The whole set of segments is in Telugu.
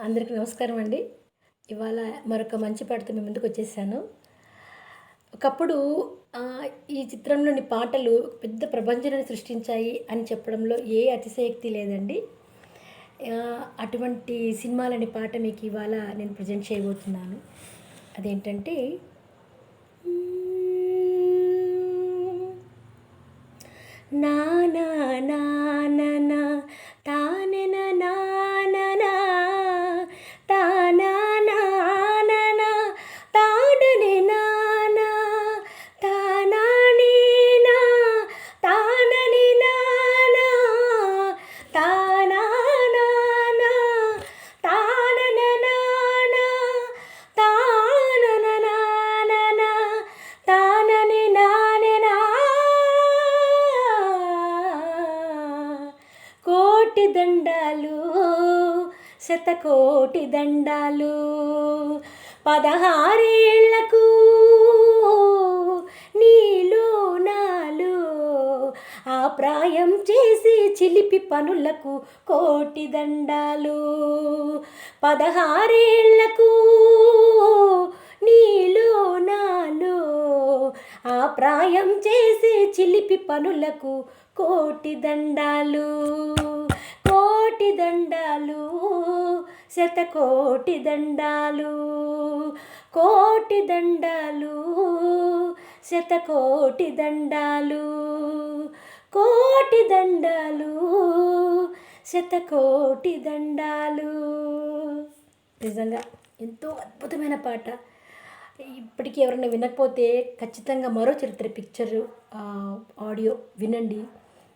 అందరికీ నమస్కారం అండి. ఇవాళ మరొక మంచి పాటతో మీ ముందుకు వచ్చేసాను. ఒకప్పుడు ఈ చిత్రంలోని పాటలు పెద్ద ప్రపంచాన్ని సృష్టించాయి అని చెప్పడంలో ఏ అతిశయోక్తి లేదండి. అటువంటి సినిమాలోని పాట మీకు ఇవాళ నేను ప్రజెంట్ చేయబోతున్నాను. అదేంటంటే నా నా నా నా నా తానెన నా నా నా తానా నా నా నా తానని నా నా తానాని నా తానని నా నా తానా నా నా తానన నా నా తానన నా నా తానని నాని నా కోటి దండాలు శతకోటి దండాలు 16 ఏళ్లకు నీలో నాలో ఆ ప్రాయం చేసి చిలిపి పనులకు కోటి దండాలు 16 ఏళ్లకు నీలో నాలో ఆ ప్రాయం చేసి చిలిపి పనులకు కోటి దండాలు కోటి దండాలు శతకోటి దండాలు కోటి దండాలు శతకోటి దండాలు కోటి దండాలు శతకోటి దండాలు. నిజంగా ఎంతో అద్భుతమైన పాట. ఇప్పటికీ ఎవరైనా వినకపోతే ఖచ్చితంగా మరో చరిత్ర పిక్చర్ ఆడియో వినండి.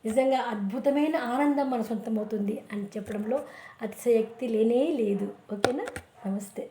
నిజంగా అద్భుతమైన ఆనందం మన సొంతమవుతుంది అని చెప్పడంలో అతిశయోక్తి లేనే లేదు. ఓకేనా? నమస్తే.